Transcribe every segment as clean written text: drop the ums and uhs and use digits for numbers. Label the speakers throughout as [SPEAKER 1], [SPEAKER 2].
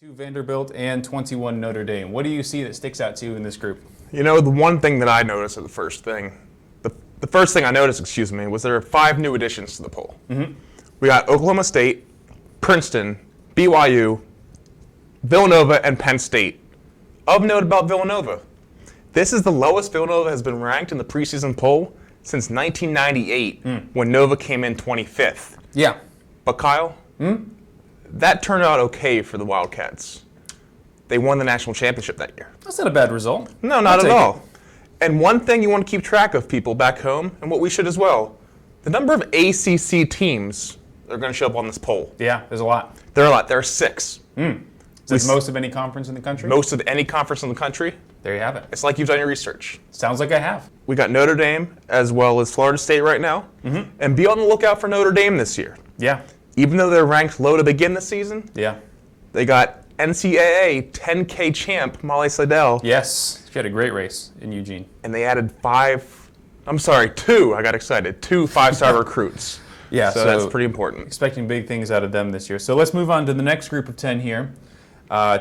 [SPEAKER 1] 2 Vanderbilt and 21 Notre Dame. What do you see that sticks out to you in this group?
[SPEAKER 2] You know, the one thing that I noticed, the first thing I noticed, was there are 5 new additions to the poll.
[SPEAKER 1] Mm-hmm.
[SPEAKER 2] We got Oklahoma State, Princeton, BYU, Villanova, and Penn State. Of note about Villanova, this is the lowest Villanova has been ranked in the preseason poll since 1998, when Nova came in 25th.
[SPEAKER 1] Yeah.
[SPEAKER 2] But Kyle, that turned out okay for the Wildcats. They won the national championship that year.
[SPEAKER 1] That's not a bad result.
[SPEAKER 2] No, not at all. And one thing you want to keep track of, people back home, and what we should as well, the number of ACC teams that are going to show up on this poll.
[SPEAKER 1] Yeah, there's a lot.
[SPEAKER 2] There are a lot. There are 6.
[SPEAKER 1] Is that most of any conference in the country?
[SPEAKER 2] Most of any conference in the country.
[SPEAKER 1] There you have it.
[SPEAKER 2] It's like you've done your research.
[SPEAKER 1] Sounds like I have.
[SPEAKER 2] We got Notre Dame as well as Florida State right now.
[SPEAKER 1] Mm-hmm.
[SPEAKER 2] And be on the lookout for Notre Dame this year.
[SPEAKER 1] Yeah.
[SPEAKER 2] Even though they're ranked low to begin the season,
[SPEAKER 1] Yeah.
[SPEAKER 2] they got NCAA 10K champ Molly Seidel.
[SPEAKER 1] Yes. She had a great race in Eugene.
[SPEAKER 2] And they added 2, I got excited, 2 5-star recruits.
[SPEAKER 1] Yeah,
[SPEAKER 2] so that's pretty important.
[SPEAKER 1] Expecting big things out of them this year. So let's move on to the next group of 10 here.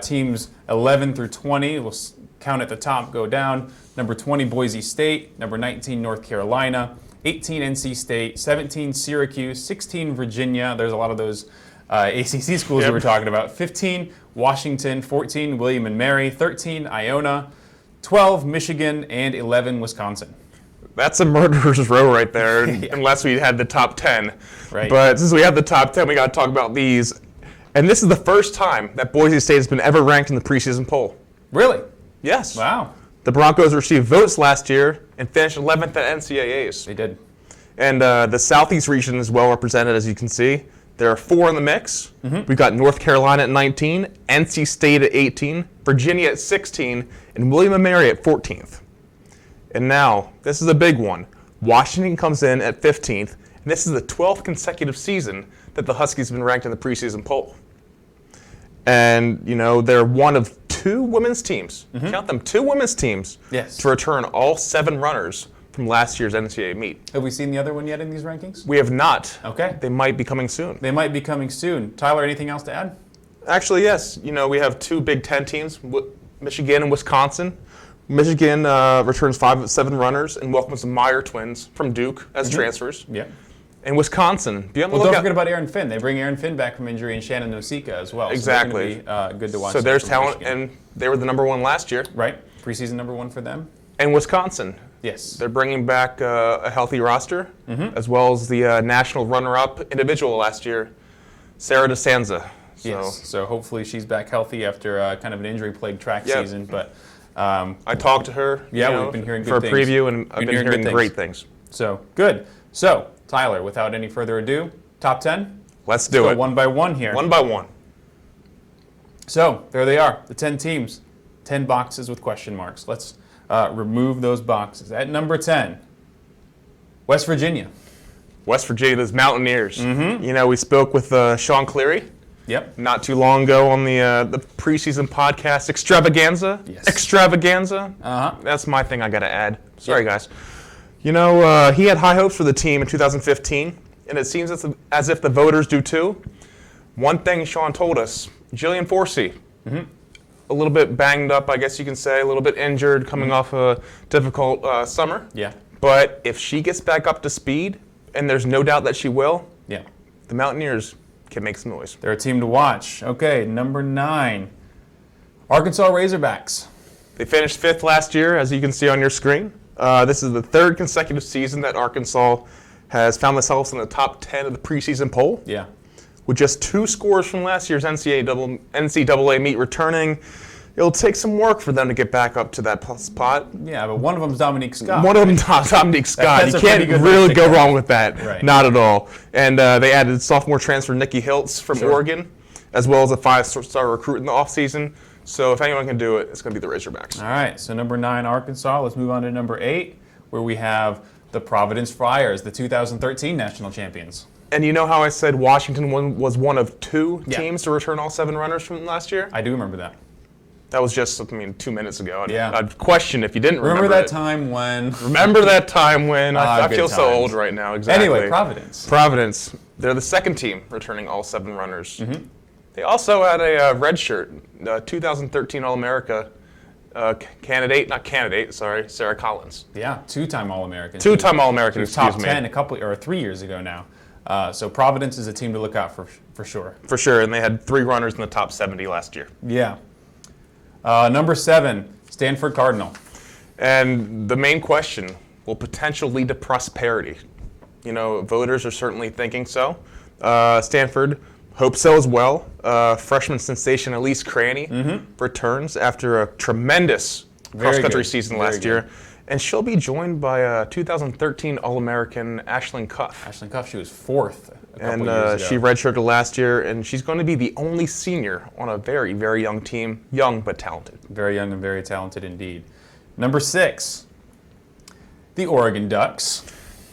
[SPEAKER 1] Teams 11 through 20. We'll count at the top, go down. Number 20, Boise State. Number 19, North Carolina. 18, NC State. 17, Syracuse. 16, Virginia. There's a lot of those ACC schools we were talking about. 15, Washington. 14, William and Mary. 13, Iona. 12, Michigan. And 11, Wisconsin.
[SPEAKER 2] That's a murderer's row right there, unless we had the top 10.
[SPEAKER 1] Right.
[SPEAKER 2] But since we have the top 10, we got to talk about these. And this is the first time that Boise State has been ever ranked in the preseason poll.
[SPEAKER 1] Really?
[SPEAKER 2] Yes.
[SPEAKER 1] Wow.
[SPEAKER 2] The Broncos received votes last year and finished 11th at NCAAs.
[SPEAKER 1] They did.
[SPEAKER 2] And the Southeast region is well represented, as you can see. There are 4 in the mix.
[SPEAKER 1] Mm-hmm.
[SPEAKER 2] We've got North Carolina at 19, NC State at 18, Virginia at 16, and William and Mary at 14th. And now, this is a big one. Washington comes in at 15th, and this is the 12th consecutive season that the Huskies have been ranked in the preseason poll. And, you know, they're one of 2 women's teams, count them, 2 women's teams, to return all 7 runners from last year's NCAA meet.
[SPEAKER 1] Have we seen the other one yet in these rankings?
[SPEAKER 2] We have not.
[SPEAKER 1] Okay.
[SPEAKER 2] They might be coming soon.
[SPEAKER 1] They might be coming soon. Tyler, anything else to add?
[SPEAKER 2] Actually, yes. You know, we have 2 Big Ten teams, Michigan and Wisconsin. Michigan returns 5 of 7 runners and welcomes the Meyer twins from Duke as transfers.
[SPEAKER 1] Yeah.
[SPEAKER 2] And Wisconsin, be on the
[SPEAKER 1] lookout. Don't forget about Aaron Finn. They bring Aaron Finn back from injury and Shannon Nosika as well.
[SPEAKER 2] Exactly.
[SPEAKER 1] So they're going to be good to watch.
[SPEAKER 2] So there's talent, and they were the number 1 last year.
[SPEAKER 1] Right. Preseason number 1 for them.
[SPEAKER 2] And Wisconsin.
[SPEAKER 1] Yes.
[SPEAKER 2] They're bringing back a healthy roster, as well as the national runner-up individual last year, Sarah DeSanza.
[SPEAKER 1] Yes. So hopefully she's back healthy after kind of an injury-plagued track season. But
[SPEAKER 2] I talked to her.
[SPEAKER 1] Yeah, we've been hearing good things.
[SPEAKER 2] For a preview, and I've been hearing great things.
[SPEAKER 1] So good. So Tyler, without any further ado, top 10.
[SPEAKER 2] Let's do it.
[SPEAKER 1] One by one here.
[SPEAKER 2] One by one.
[SPEAKER 1] So there they are, the 10 teams, 10 boxes with question marks. Let's remove those boxes. At number 10, West Virginia.
[SPEAKER 2] West Virginia, those Mountaineers. You know, we spoke with Sean Cleary.
[SPEAKER 1] Yep.
[SPEAKER 2] Not too long ago on the preseason podcast Extravaganza.
[SPEAKER 1] Yes.
[SPEAKER 2] Extravaganza. That's my thing I got to add. Sorry, guys. You know, he had high hopes for the team in 2015, and it seems as if the voters do too. One thing Sean told us, Jillian Forsey, a little bit banged up, I guess you can say, a little bit injured, coming off a difficult summer.
[SPEAKER 1] Yeah.
[SPEAKER 2] But if she gets back up to speed, and there's no doubt that she will, the Mountaineers can make some noise.
[SPEAKER 1] They're a team to watch. Okay, number 9, Arkansas Razorbacks.
[SPEAKER 2] They finished 5th last year, as you can see on your screen. This is the 3rd consecutive season that Arkansas has found themselves in the top 10 of the preseason poll.
[SPEAKER 1] Yeah.
[SPEAKER 2] With just 2 scores from last year's NCAA meet returning, it'll take some work for them to get back up to that spot.
[SPEAKER 1] Yeah, but one of them's Dominique Scott.
[SPEAKER 2] One of them, Dominique Scott. You can't really go wrong with that.
[SPEAKER 1] Right.
[SPEAKER 2] Not at all. And they added sophomore transfer Nikki Hiltz from Oregon, as well as a 5-star recruit in the offseason. So if anyone can do it, it's going to be the Razorbacks.
[SPEAKER 1] All right, so number 9, Arkansas. Let's move on to number 8, where we have the Providence Friars, the 2013 national champions.
[SPEAKER 2] And you know how I said Washington was one of 2 teams to return all 7 runners from last year?
[SPEAKER 1] I do remember that.
[SPEAKER 2] That was just, 2 minutes ago.
[SPEAKER 1] Yeah.
[SPEAKER 2] I'd question if you didn't remember
[SPEAKER 1] that
[SPEAKER 2] it.
[SPEAKER 1] time when...
[SPEAKER 2] Remember that time when... I feel so old right now, exactly.
[SPEAKER 1] Anyway, Providence.
[SPEAKER 2] Providence. They're the 2nd team returning all 7 runners. They also had a redshirt, 2013 All-America Sarah Collins.
[SPEAKER 1] Yeah, two-time All-American.
[SPEAKER 2] Two-time All-American,
[SPEAKER 1] She was top 10 3 years ago now. So Providence is a team to look out for sure.
[SPEAKER 2] For sure, and they had 3 runners in the top 70 last year.
[SPEAKER 1] Yeah. Number 7, Stanford Cardinal.
[SPEAKER 2] And the main question, will potential lead to prosperity? Voters are certainly thinking so. Stanford hopes so as well. Freshman sensation Elise Cranny returns after a tremendous cross-country season last year. And she'll be joined by 2013 All-American Ashlyn Cuff.
[SPEAKER 1] Ashlyn Cuff, she was 4th a couple years ago.
[SPEAKER 2] She redshirted last year, and she's going to be the only senior on a very, very young team. Young but talented.
[SPEAKER 1] Very young and very talented indeed. Number 6, the Oregon Ducks.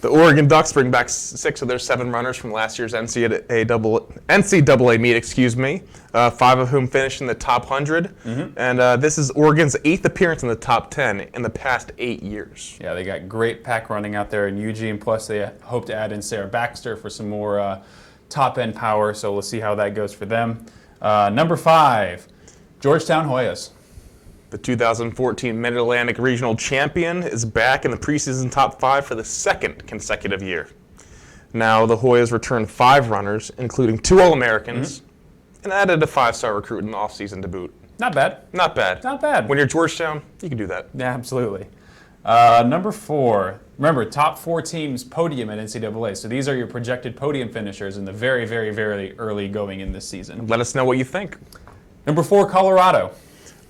[SPEAKER 2] The Oregon Ducks bring back 6 of their 7 runners from last year's NCAA meet, 5 of whom finished in the top 100. And this is Oregon's 8th appearance in the top 10 in the past 8 years.
[SPEAKER 1] Yeah, they got great pack running out there in Eugene. Plus, they hope to add in Sarah Baxter for some more top-end power. So we'll see how that goes for them. Number 5, Georgetown Hoyas.
[SPEAKER 2] The 2014 Mid-Atlantic Regional Champion is back in the preseason top 5 for the 2nd consecutive year. Now, the Hoyas returned 5 runners, including 2 All-Americans, and added a 5-star recruit in the offseason to boot.
[SPEAKER 1] Not bad.
[SPEAKER 2] Not bad.
[SPEAKER 1] Not bad.
[SPEAKER 2] When you're Georgetown, you can do that.
[SPEAKER 1] Yeah, absolutely. Number 4, remember, top 4 teams podium at NCAA. So these are your projected podium finishers in the very, very, very early going in this season.
[SPEAKER 2] Let us know what you think.
[SPEAKER 1] Number 4, Colorado.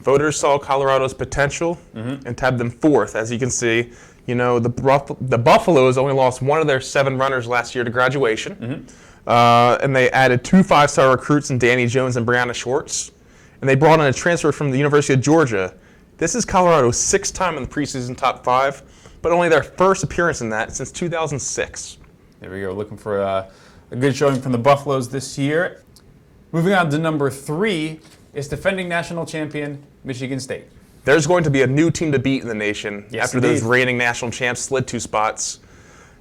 [SPEAKER 2] Voters saw Colorado's potential and tabbed them 4th. As you can see, the Buffaloes only lost 1 of their 7 runners last year to graduation. And they added 2 5-star recruits in Danny Jones and Brianna Schwartz. And they brought in a transfer from the University of Georgia. This is Colorado's 6th time in the preseason top 5, but only their first appearance in that since 2006.
[SPEAKER 1] There we go, looking for a good showing from the Buffaloes this year. Moving on to number 3 is defending national champion Michigan State.
[SPEAKER 2] There's going to be a new team to beat in the nation after
[SPEAKER 1] indeed.
[SPEAKER 2] those reigning national champs slid 2 spots.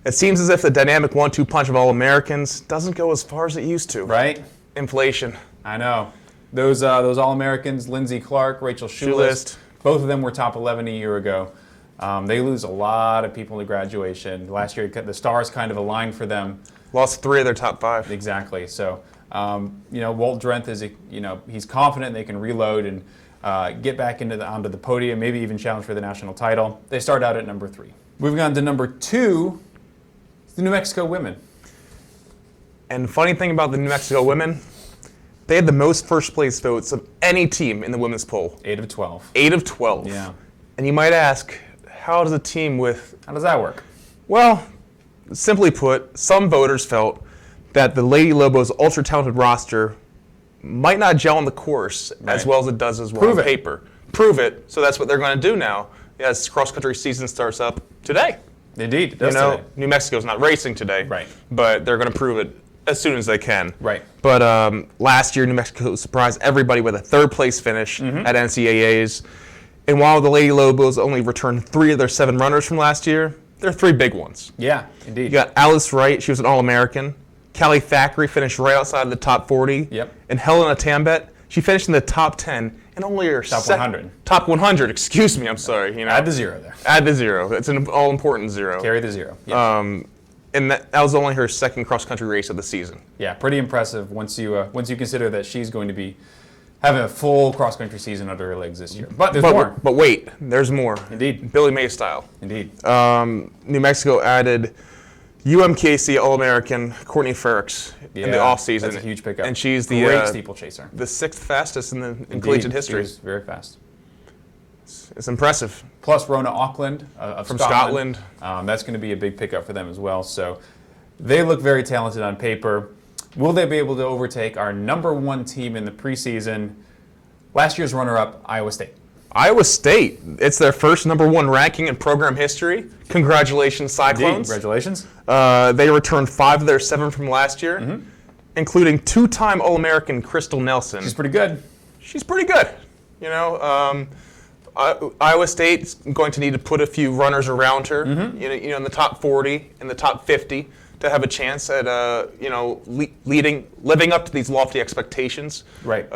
[SPEAKER 2] It seems as if the dynamic 1-2 punch of All-Americans doesn't go as far as it used to.
[SPEAKER 1] Right?
[SPEAKER 2] Inflation.
[SPEAKER 1] I know. Those All-Americans, Lindsey Clark, Rachel Schulist, both of them were top 11 a year ago. They lose a lot of people to graduation. Last year, the stars kind of aligned for them.
[SPEAKER 2] Lost 3 of their top 5.
[SPEAKER 1] Exactly. So, Walt Drenth is, he's confident they can reload and get back onto the podium, maybe even challenge for the national title. They start out at number 3. Moving on to number 2, the New Mexico women.
[SPEAKER 2] And the funny thing about the New Mexico women, they had the most first place votes of any team in the women's poll.
[SPEAKER 1] 8 of 12.
[SPEAKER 2] 8 of 12.
[SPEAKER 1] Yeah.
[SPEAKER 2] And you might ask, how does a team with...
[SPEAKER 1] How does that work?
[SPEAKER 2] Well, simply put, some voters felt that the Lady Lobos' ultra-talented roster might not gel on the course as well as it does on paper. Prove it. So that's what they're going to do now as cross-country season starts up today.
[SPEAKER 1] Indeed, it does today.
[SPEAKER 2] New Mexico's not racing today,
[SPEAKER 1] Right.
[SPEAKER 2] But they're going to prove it as soon as they can.
[SPEAKER 1] Right.
[SPEAKER 2] But last year, New Mexico surprised everybody with a 3rd-place finish at NCAAs. And while the Lady Lobos only returned 3 of their 7 runners from last year, they're 3 big ones.
[SPEAKER 1] Yeah, indeed.
[SPEAKER 2] You got Alice Wright, she was an All-American. Callie Thackeray finished right outside of the top 40.
[SPEAKER 1] Yep.
[SPEAKER 2] And Helena Tambet, she finished in the top 10 and only her
[SPEAKER 1] Top 100.
[SPEAKER 2] Top 100, excuse me, I'm sorry.
[SPEAKER 1] Add the 0 there.
[SPEAKER 2] Add the 0. It's an all-important 0.
[SPEAKER 1] Carry the 0. Yeah.
[SPEAKER 2] And that was only her 2nd cross-country race of the season.
[SPEAKER 1] Yeah, pretty impressive once you consider that she's going to be having a full cross-country season under her legs this year. But there's more.
[SPEAKER 2] But wait, there's more.
[SPEAKER 1] Indeed.
[SPEAKER 2] Billy May style.
[SPEAKER 1] Indeed.
[SPEAKER 2] New Mexico added UMKC All-American Courtney Ferricks in the offseason.
[SPEAKER 1] That's a huge pickup.
[SPEAKER 2] And she's the
[SPEAKER 1] great steeplechaser.
[SPEAKER 2] the 6th fastest in collegiate history.
[SPEAKER 1] She was very fast.
[SPEAKER 2] It's impressive.
[SPEAKER 1] Plus Rona Auckland
[SPEAKER 2] From Scotland.
[SPEAKER 1] That's going to be a big pickup for them as well. So they look very talented on paper. Will they be able to overtake our number 1 team in the preseason? Last year's runner-up, Iowa State.
[SPEAKER 2] Iowa State. It's their first number 1 ranking in program history. Congratulations, Cyclones.
[SPEAKER 1] Indeed. Congratulations.
[SPEAKER 2] They returned 5 of their 7 from last year, including 2-time All-American Crystal Nelson.
[SPEAKER 1] She's pretty good.
[SPEAKER 2] She's pretty good. Iowa State's going to need to put a few runners around her, in the top 40, in the top 50, to have a chance at living up to these lofty expectations.
[SPEAKER 1] Right.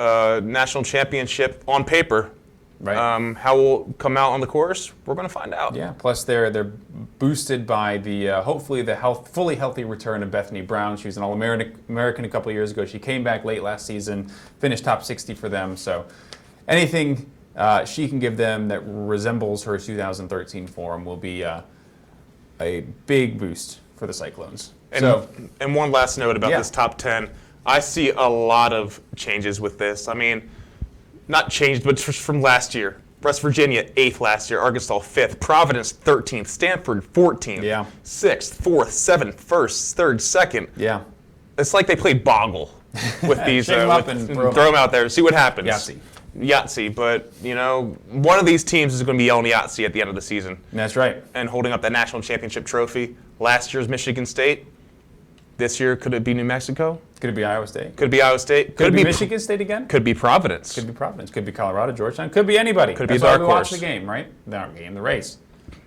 [SPEAKER 2] National championship on paper.
[SPEAKER 1] Right.
[SPEAKER 2] How will come out on the course? We're going to find out.
[SPEAKER 1] Yeah. Plus, they're boosted by the hopefully the fully healthy return of Bethany Brown. She was an All-American a couple of years ago. She came back late last season, finished top 60 for them. So, anything she can give them that resembles her 2013 form will be a big boost for the Cyclones.
[SPEAKER 2] And one last note about
[SPEAKER 1] Yeah.
[SPEAKER 2] this top 10. I see a lot of changes with this. I mean, not changed, but just from last year. West Virginia, 8th last year. Arkansas, 5th. Providence, 13th. Stanford, 14th.
[SPEAKER 1] Yeah.
[SPEAKER 2] 6th, 4th, 7th, 1st, 3rd, 2nd.
[SPEAKER 1] Yeah.
[SPEAKER 2] It's like they played Boggle with these.
[SPEAKER 1] Shake 'em up and
[SPEAKER 2] throw them out there. See what happens.
[SPEAKER 1] Yahtzee.
[SPEAKER 2] But, one of these teams is going to be yelling Yahtzee at the end of the season.
[SPEAKER 1] That's right.
[SPEAKER 2] And holding up that national championship trophy. Last year's Michigan State. This year, could it be New Mexico?
[SPEAKER 1] Could it be Iowa State?
[SPEAKER 2] Could it be Iowa State?
[SPEAKER 1] Could it be Michigan State again?
[SPEAKER 2] Could be Providence.
[SPEAKER 1] Could be Providence. Could be Colorado, Georgetown. Could be anybody.
[SPEAKER 2] Could be
[SPEAKER 1] That's why
[SPEAKER 2] dark
[SPEAKER 1] we watch
[SPEAKER 2] horse.
[SPEAKER 1] the game, right? Not game, the race.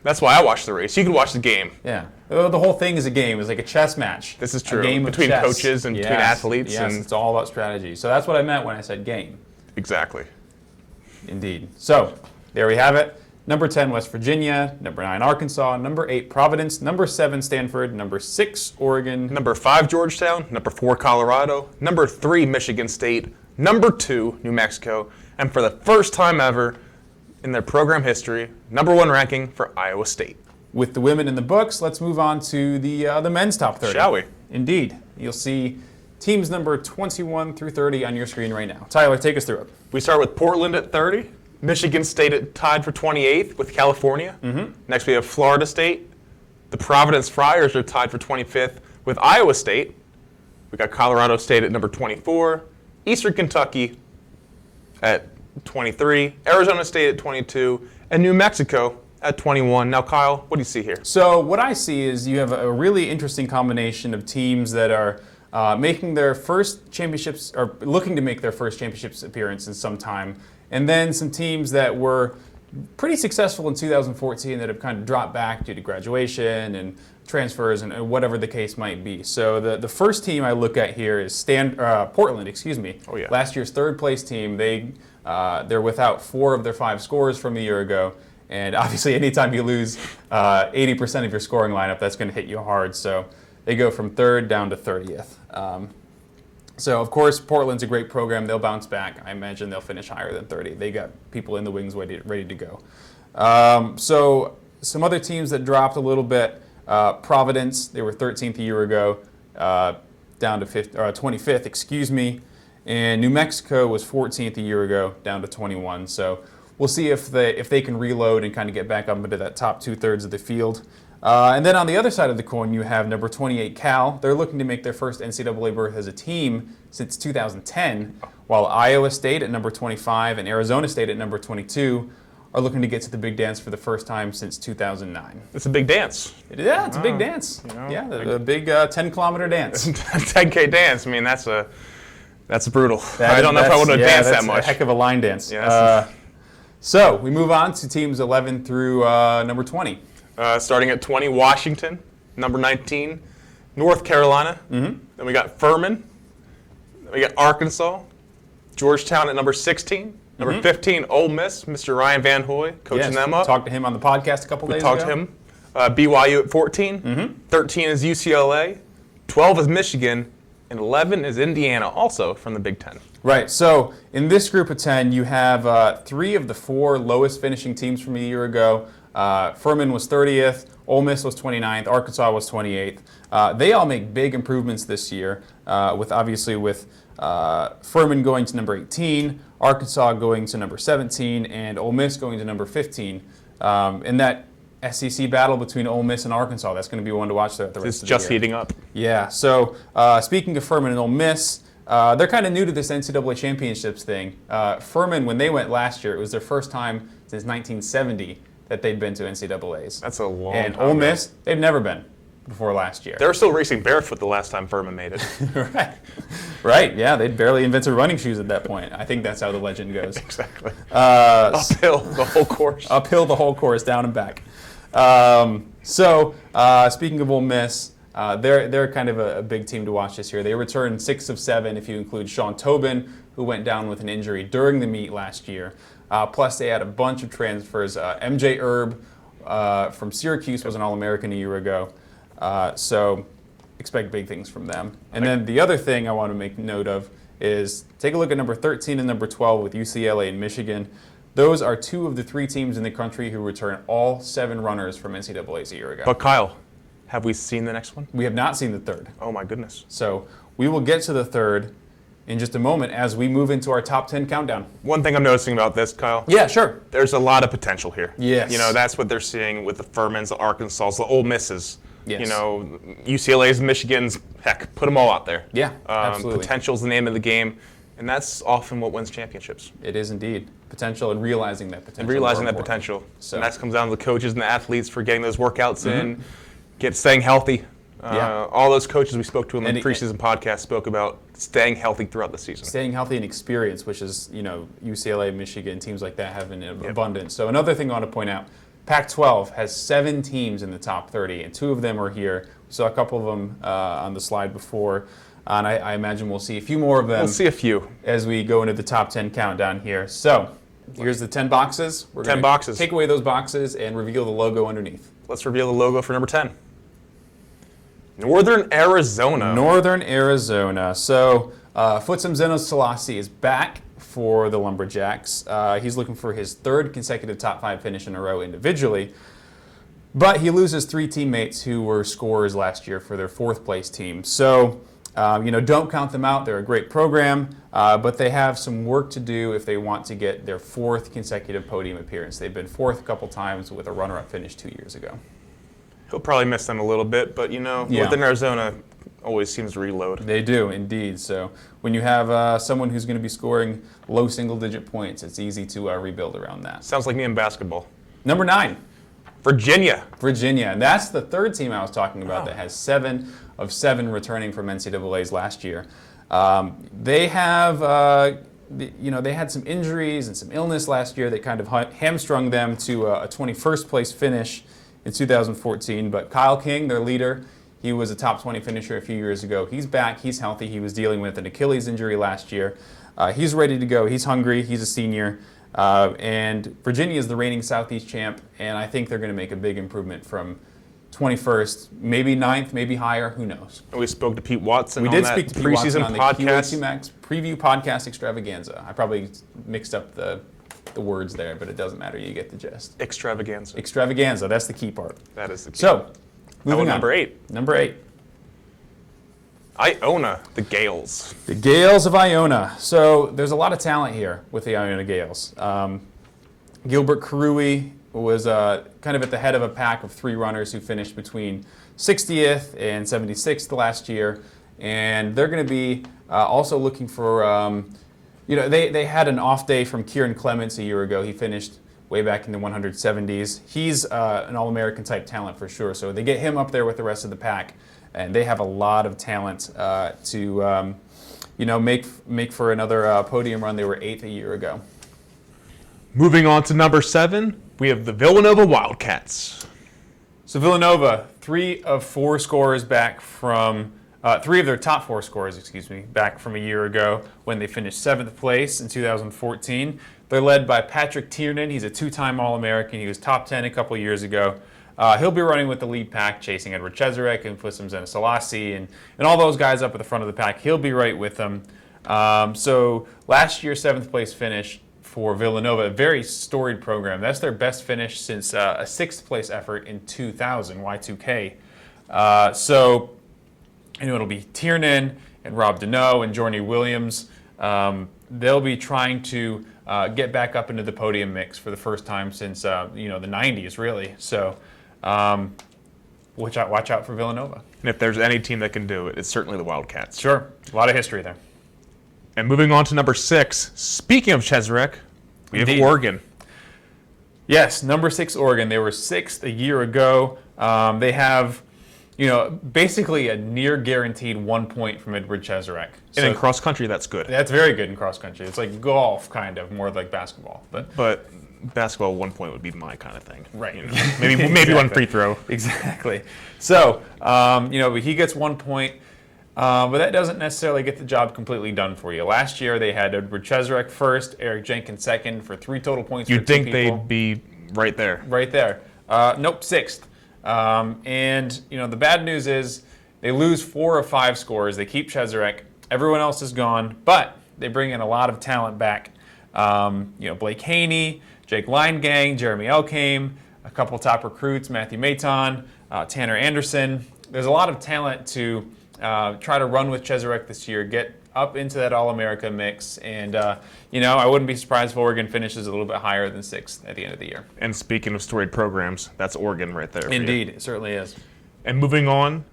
[SPEAKER 2] That's why I watch the race. You could watch the game.
[SPEAKER 1] Yeah. The whole thing is a game. It's like a chess match.
[SPEAKER 2] This is true.
[SPEAKER 1] A game
[SPEAKER 2] Between
[SPEAKER 1] of chess.
[SPEAKER 2] coaches and between athletes.
[SPEAKER 1] Yes,
[SPEAKER 2] And
[SPEAKER 1] it's all about strategy. So that's what I meant when I said game.
[SPEAKER 2] exactly.
[SPEAKER 1] Indeed. So there we have it. Number 10, West Virginia. Number 9, Arkansas. Number 8, Providence. Number 7, Stanford. Number 6, Oregon.
[SPEAKER 2] Number 5, Georgetown. Number 4, Colorado. Number 3, Michigan State. Number 2, New Mexico. And for the first time ever in their program history, number 1 ranking for Iowa State.
[SPEAKER 1] With the women in the books, let's move on to the men's top 30.
[SPEAKER 2] Shall we?
[SPEAKER 1] Indeed. You'll see teams number 21 through 30 on your screen right now. Tyler, take us through it.
[SPEAKER 2] We start with Portland at 30. Michigan State tied for 28th with California. Mm-hmm. Next we have Florida State. The Providence Friars are tied for 25th with Iowa State. We got Colorado State at number 24. Eastern Kentucky at 23. Arizona State at 22. And New Mexico at 21. Now, Kyle, what do you see here?
[SPEAKER 1] So what I see is you have a really interesting combination of teams that are making their first championships, or looking to make their first championships appearance in some time, and then some teams that were pretty successful in 2014 that have kind of dropped back due to graduation and transfers and whatever the case might be. So the first team I look at here is Portland.
[SPEAKER 2] Oh, yeah.
[SPEAKER 1] Last year's third place team. They're without 4 of their 5 scorers from a year ago. And obviously, anytime you lose 80% of your scoring lineup, that's going to hit you hard. So they go from 3rd down to 30th. So, of course, Portland's a great program. They'll bounce back. I imagine they'll finish higher than 30. They got people in the wings ready to go. So some other teams that dropped a little bit. Providence, they were 13th a year ago, down to 25th, excuse me. And New Mexico was 14th a year ago, down to 21. So we'll see if they can reload and kind of get back up into that top 2/3 of the field. And then on the other side of the coin, you have number 28 Cal. They're looking to make their first NCAA berth as a team since 2010, while Iowa State at number 25 and Arizona State at number 22 are looking to get to the big dance for the first time since 2009.
[SPEAKER 2] It's a big dance.
[SPEAKER 1] Yeah, it's a big dance. Yeah, the big 10-kilometer dance.
[SPEAKER 2] 10K dance. I mean, that's brutal. I don't know if I would have danced that much.
[SPEAKER 1] A heck of a line dance.
[SPEAKER 2] Yeah,
[SPEAKER 1] so we move on to teams 11 through number 20.
[SPEAKER 2] Starting at 20, Washington. Number 19, North Carolina. Mm-hmm. Then we got Furman. Then we got Arkansas. Georgetown at number 16. Number 15, Ole Miss. Mr. Ryan Van Hoy coaching them up.
[SPEAKER 1] Talked to him on the podcast a couple days ago.
[SPEAKER 2] We talked to him. BYU at 14. 13 is UCLA. 12 is Michigan. And 11 is Indiana, also from the Big Ten.
[SPEAKER 1] Right. So in this group of 10, you have 3 of the 4 lowest finishing teams from a year ago. Furman was 30th, Ole Miss was 29th, Arkansas was 28th. They all make big improvements this year, with Furman going to number 18, Arkansas going to number 17, and Ole Miss going to number 15. In that SEC battle between Ole Miss and Arkansas, that's going to be one to watch throughout the rest of the year.
[SPEAKER 2] It's just heating up.
[SPEAKER 1] Yeah. So speaking of Furman and Ole Miss, they're kind of new to this NCAA championships thing. Furman, when they went last year, it was their first time since 1970 that they'd been to NCAAs.
[SPEAKER 2] That's a long
[SPEAKER 1] And
[SPEAKER 2] time
[SPEAKER 1] Ole
[SPEAKER 2] ago.
[SPEAKER 1] Miss, they've never been before last year.
[SPEAKER 2] They were still racing barefoot the last time Furman made it.
[SPEAKER 1] Right, yeah, they'd barely invented running shoes at that point. I think that's how the legend goes.
[SPEAKER 2] Exactly. Uphill the whole course.
[SPEAKER 1] Uphill the whole course, down and back. Speaking of Ole Miss, They're kind of a big team to watch this year. They returned 6 of 7 if you include Sean Tobin, who went down with an injury during the meet last year. Plus, they had a bunch of transfers. MJ Erb from Syracuse was an All-American a year ago. So expect big things from them. And then the other thing I want to make note of is take a look at number 13 and number 12 with UCLA and Michigan. Those are 2 of the 3 teams in the country who return all 7 runners from NCAAs a year ago.
[SPEAKER 2] But Kyle, have we seen the next one?
[SPEAKER 1] We have not seen the third.
[SPEAKER 2] Oh my goodness.
[SPEAKER 1] So we will get to the third in just a moment as we move into our top 10 countdown.
[SPEAKER 2] One thing I'm noticing about this, Kyle.
[SPEAKER 1] Yeah, sure.
[SPEAKER 2] There's a lot of potential here.
[SPEAKER 1] Yes.
[SPEAKER 2] You know, that's what they're seeing with the Furmans, the Arkansas, the Ole Misses.
[SPEAKER 1] Yes.
[SPEAKER 2] You know, UCLA's, Michigan's, heck, put them all out there.
[SPEAKER 1] Yeah, absolutely.
[SPEAKER 2] Potential's the name of the game, and that's often what wins championships.
[SPEAKER 1] It is indeed. Potential and realizing that potential.
[SPEAKER 2] And realizing that
[SPEAKER 1] more important.
[SPEAKER 2] potential.
[SPEAKER 1] So.
[SPEAKER 2] And that comes down to the coaches and the athletes for getting those workouts in, staying healthy. All those coaches we spoke to in the preseason podcast spoke about staying healthy throughout the season.
[SPEAKER 1] Staying healthy and experience, which is, UCLA, Michigan, teams like that have in abundance. So another thing I want to point out, Pac-12 has 7 teams in the top 30, and 2 of them are here. We saw a couple of them on the slide before, and I imagine we'll see a few more of them.
[SPEAKER 2] We'll see a few.
[SPEAKER 1] As we go into the top 10 countdown here. So here's the 10 boxes. We're
[SPEAKER 2] 10 boxes.
[SPEAKER 1] Take away those boxes and reveal the logo underneath.
[SPEAKER 2] Let's reveal the logo for number 10. Northern Arizona.
[SPEAKER 1] Northern Arizona. So Futsum Zeno Selassie is back for the Lumberjacks. He's looking for his 3rd consecutive top 5 finish in a row individually. But he loses 3 teammates who were scorers last year for their 4th place team. So, don't count them out. They're a great program, but they have some work to do if they want to get their 4th consecutive podium appearance. They've been 4th a couple times with a runner-up finish 2 years ago.
[SPEAKER 2] He'll probably miss them a little bit, but Northern Arizona always seems to reload.
[SPEAKER 1] They do, indeed. So when you have someone who's going to be scoring low single-digit points, it's easy to rebuild around that.
[SPEAKER 2] Sounds like me in basketball.
[SPEAKER 1] Number 9.
[SPEAKER 2] Virginia.
[SPEAKER 1] Virginia, and that's the 3rd team I was talking about that has 7 of 7 returning from NCAAs last year. They have, they had some injuries and some illness last year that kind of hamstrung them to a 21st place finish in 2014. But Kyle King, their leader, he was a top 20 finisher a few years ago. He's back. He's healthy. He was dealing with an Achilles injury last year. He's ready to go. He's hungry. He's a senior. And Virginia is the reigning Southeast champ, and I think they're going to make a big improvement from 21st, maybe 9th, maybe higher. Who knows?
[SPEAKER 2] We spoke to Pete Watson
[SPEAKER 1] we
[SPEAKER 2] on
[SPEAKER 1] did
[SPEAKER 2] that
[SPEAKER 1] speak to Pete
[SPEAKER 2] preseason
[SPEAKER 1] Watson on the
[SPEAKER 2] podcast.
[SPEAKER 1] QAC preview podcast extravaganza. I probably mixed up the words there, but it doesn't matter. You get the gist.
[SPEAKER 2] Extravaganza.
[SPEAKER 1] Extravaganza. That's the key part.
[SPEAKER 2] That is the key.
[SPEAKER 1] So, moving on.
[SPEAKER 2] Number 8.
[SPEAKER 1] Number 8.
[SPEAKER 2] Iona, the Gales.
[SPEAKER 1] The Gales of Iona. So there's a lot of talent here with the Iona Gales. Gilbert Karui was kind of at the head of a pack of 3 runners who finished between 60th and 76th last year. And they're going to be also looking for, they had an off day from Kieran Clements a year ago. He finished way back in the 170s. He's an All-American type talent for sure. So they get him up there with the rest of the pack. And they have a lot of talent to, make for another podium run. They were 8th a year ago.
[SPEAKER 2] Moving on to number 7, we have the Villanova Wildcats.
[SPEAKER 1] So Villanova, 3 of 4 scorers back from, 3 of their top 4 scorers, back from a year ago when they finished 7th place in 2014. They're led by Patrick Tiernan. He's a 2-time All-American. He was top 10 a couple years ago. He'll be running with the lead pack, chasing Edward Cheserek and Futsum Zeno Selassie and all those guys up at the front of the pack. He'll be right with them. So last year's 7th place finish for Villanova, a very storied program. That's their best finish since a 6th place effort in 2000, Y2K. It'll be Tiernan and Rob Deneau and Jorny Williams. They'll be trying to get back up into the podium mix for the first time since the 90s, really. So watch out for Villanova.
[SPEAKER 2] And if there's any team that can do it, it's certainly the Wildcats.
[SPEAKER 1] Sure, a lot of history there.
[SPEAKER 2] And moving on to number 6, speaking of Cheserek, we have Oregon.
[SPEAKER 1] Yes, number 6 Oregon. They were 6th a year ago. They have basically a near guaranteed 1 point from Edward Cheserek.
[SPEAKER 2] And in cross country, that's good.
[SPEAKER 1] That's very good in cross country. It's like golf, kind of, more like basketball.
[SPEAKER 2] But basketball, 1 point would be my kind of thing.
[SPEAKER 1] Right.
[SPEAKER 2] Maybe
[SPEAKER 1] Exactly.
[SPEAKER 2] one free throw.
[SPEAKER 1] Exactly. So, but he gets 1 point. But that doesn't necessarily get the job completely done for you. Last year, they had Edward Cheserek first, Eric Jenkins second for 3 total points.
[SPEAKER 2] You'd think they'd be right there.
[SPEAKER 1] Right there. Nope, sixth. And the bad news is they lose 4 of 5 scorers. They keep Cheserek. Everyone else is gone, but they bring in a lot of talent back. Blake Haney, Jake Linegang, Jeremy Elkame, a couple top recruits, Matthew Maton, Tanner Anderson. There's a lot of talent to try to run with Cheserek this year, get up into that All-America mix, and I wouldn't be surprised if Oregon finishes a little bit higher than 6th at the end of the year.
[SPEAKER 2] And speaking of storied programs, that's Oregon right there.
[SPEAKER 1] Indeed, it certainly is.
[SPEAKER 2] And moving on,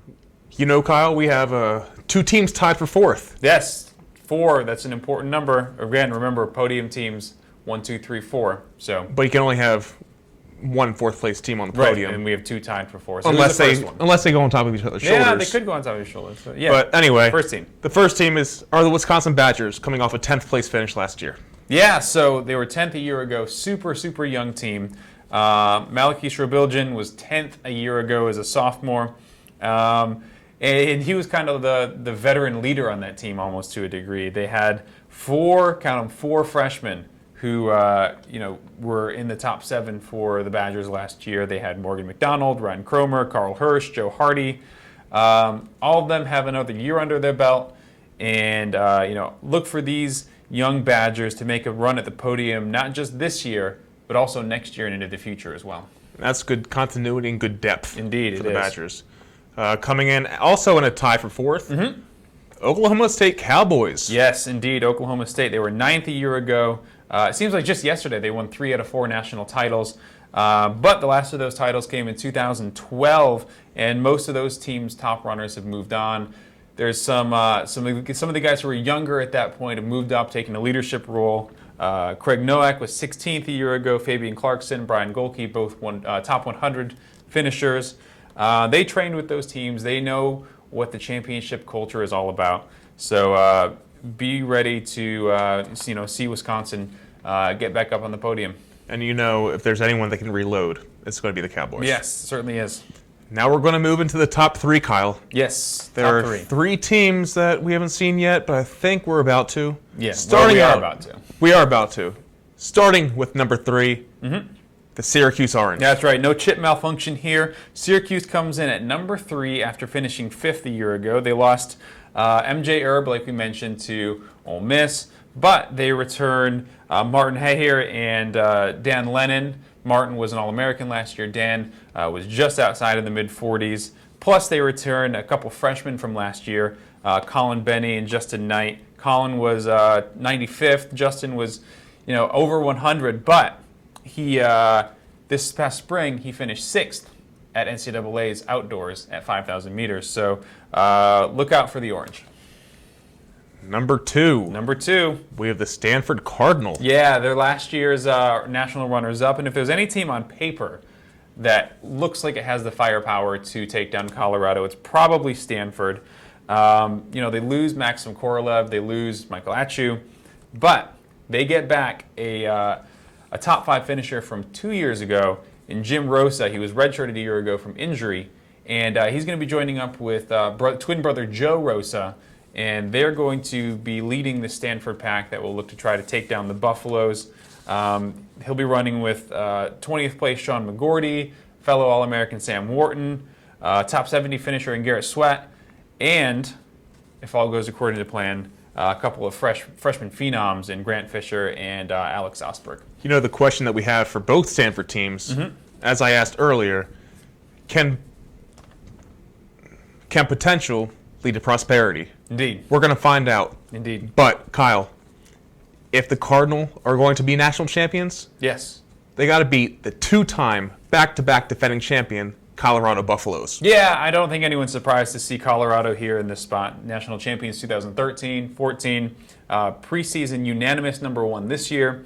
[SPEAKER 2] Kyle, we have 2 teams tied for 4th.
[SPEAKER 1] Yes, 4. That's an important number. Again, remember podium teams 1, 2, 3, 4. So,
[SPEAKER 2] but you can only have 1 4th-place team on the podium.
[SPEAKER 1] Right, and we have 2 tied for 4. So
[SPEAKER 2] unless they go on top of each other's shoulders.
[SPEAKER 1] Yeah, they could go on top of each shoulders. But, yeah.
[SPEAKER 2] But anyway,
[SPEAKER 1] first team.
[SPEAKER 2] The first team are the Wisconsin Badgers, coming off a 10th place finish last year.
[SPEAKER 1] Yeah, so they were 10th a year ago. Super, super young team. Malachi Strobiljan was 10th a year ago as a sophomore. And he was kind of the veteran leader on that team almost to a degree. They had 4 freshmen who were in the top 7 for the Badgers last year. They had Morgan McDonald, Ryan Cromer, Carl Hirsch, Joe Hardy. All of them have another year under their belt. And, look for these young Badgers to make a run at the podium, not just this year, but also next year and into the future as well.
[SPEAKER 2] That's good continuity and good depth.
[SPEAKER 1] Indeed,
[SPEAKER 2] for the Badgers. Coming in also in a tie for 4th, Oklahoma State Cowboys.
[SPEAKER 1] Yes, indeed, Oklahoma State. They were 9th a year ago. It seems like just yesterday they won 3 out of 4 national titles. But the last of those titles came in 2012, and most of those teams' top runners have moved on. There's some of the guys who were younger at that point have moved up, taking a leadership role. Craig Nowak was 16th a year ago. Fabian Clarkson, Brian Golke, both top 100 finishers. They trained with those teams. They know what the championship culture is all about. So be ready to see Wisconsin get back up on the podium.
[SPEAKER 2] And if there's anyone that can reload, it's going to be the Cowboys.
[SPEAKER 1] Yes, certainly is.
[SPEAKER 2] Now we're going to move into the top 3, Kyle.
[SPEAKER 1] Yes,
[SPEAKER 2] there are 3 teams that we haven't seen yet, but I think we're about to.
[SPEAKER 1] Yeah, we are about to.
[SPEAKER 2] We are about to. Starting with number 3, the Syracuse Orange.
[SPEAKER 1] That's right. No chip malfunction here. Syracuse comes in at number 3 after finishing 5th a year ago. They lost MJ Erb, like we mentioned, to Ole Miss, but they return Martin Haher and Dan Lennon. Martin was an All-American last year. Dan was just outside of the mid-40s. Plus, they return a couple freshmen from last year, Colin Benny and Justin Knight. Colin was 95th. Justin was, over 100. But he, this past spring, he finished 6th at NCAA's outdoors at 5,000 meters. So look out for the Orange.
[SPEAKER 2] Number 2.
[SPEAKER 1] Number 2.
[SPEAKER 2] We have the Stanford Cardinal.
[SPEAKER 1] Yeah, they're last year's national runners-up. And if there's any team on paper that looks like it has the firepower to take down Colorado, it's probably Stanford. They lose Maxim Korolev, they lose Michael Achu, but they get back a top 5 finisher from 2 years ago in Jim Rosa. He was redshirted a year ago from injury, and he's going to be joining up with twin brother Joe Rosa, and they're going to be leading the Stanford pack that will look to try to take down the Buffaloes. He'll be running with 20th place Sean McGorty, fellow All-American Sam Wharton, top 70 finisher in Garrett Sweat, and, if all goes according to plan, a couple of freshman phenoms in Grant Fisher and Alex Osberg.
[SPEAKER 2] The question that we have for both Stanford teams, as I asked earlier, can potential lead to prosperity?
[SPEAKER 1] Indeed.
[SPEAKER 2] We're going to find out.
[SPEAKER 1] Indeed.
[SPEAKER 2] But, Kyle, if the Cardinal are going to be national champions,
[SPEAKER 1] yes,
[SPEAKER 2] they got to beat the 2-time back-to-back defending champion Colorado Buffaloes.
[SPEAKER 1] Yeah, I don't think anyone's surprised to see Colorado here in this spot. National champions 2013, 14, preseason unanimous number 1 this year.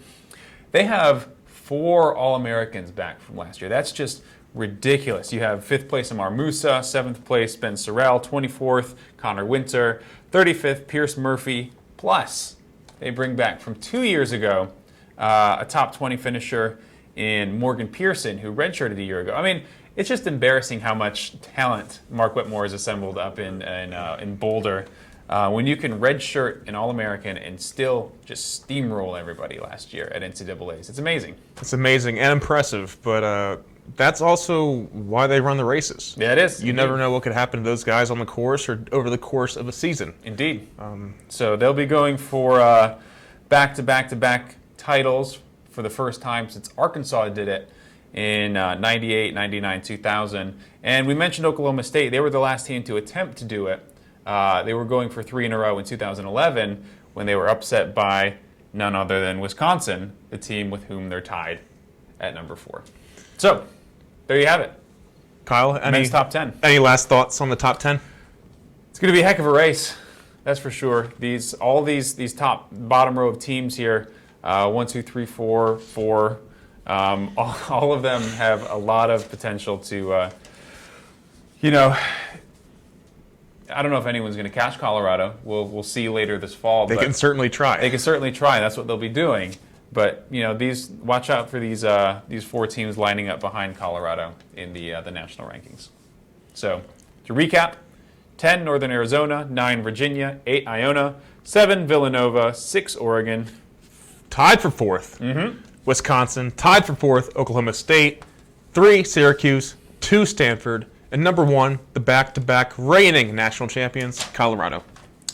[SPEAKER 1] They have 4 All-Americans back from last year. That's just ridiculous. You have 5th place Amar Musa, 7th place Ben Sorrell, 24th Connor Winter, 35th Pierce Murphy. Plus, they bring back from 2 years ago a top 20 finisher in Morgan Pearson, who redshirted a year ago. I mean, it's just embarrassing how much talent Mark Whitmore has assembled up in Boulder. When you can redshirt an All-American and still just steamroll everybody last year at NCAAs. It's amazing.
[SPEAKER 2] It's amazing and impressive, but that's also why they run the races.
[SPEAKER 1] Yeah, it is.
[SPEAKER 2] You never know what could happen to those guys on the course or over the course of a season.
[SPEAKER 1] Indeed. So they'll be going for back-to-back-to-back titles for the first time since Arkansas did it in 98, 99, 2000. And we mentioned Oklahoma State. They were the last team to attempt to do it. They were going for 3 in a row in 2011 when they were upset by none other than Wisconsin, the team with whom they're tied at number 4. So, there you have it.
[SPEAKER 2] Kyle,
[SPEAKER 1] Men's top 10.
[SPEAKER 2] Any last thoughts on the top 10?
[SPEAKER 1] It's going to be a heck of a race, that's for sure. All these top bottom row of teams here, 1, 2, 3, 4, 4. All of them have a lot of potential to, I don't know if anyone's going to catch Colorado. We'll see later this fall.
[SPEAKER 2] They can certainly try.
[SPEAKER 1] They can certainly try. That's what they'll be doing. But watch out for these 4 teams lining up behind Colorado in the national rankings. So to recap: 10 Northern Arizona, 9 Virginia, 8 Iona, 7 Villanova, 6 Oregon,
[SPEAKER 2] tied for 4th. Wisconsin, tied for 4th. Oklahoma State, 3 Syracuse, 2 Stanford, and number 1, the back-to-back reigning national champions, Colorado.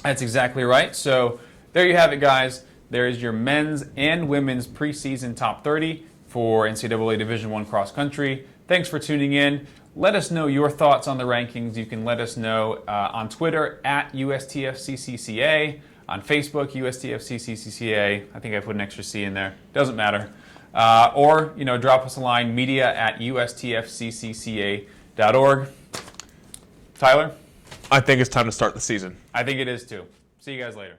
[SPEAKER 1] That's exactly right. So there you have it, guys. There is your men's and women's preseason top 30 for NCAA Division I cross country. Thanks for tuning in. Let us know your thoughts on the rankings. You can let us know on Twitter at USTFCCCA, on Facebook USTFCCCA. I think I put an extra C in there. Doesn't matter. Or drop us a line, media@USTFCCCA.org. Tyler?
[SPEAKER 2] I think it's time to start the season.
[SPEAKER 1] I think it is too. See you guys later.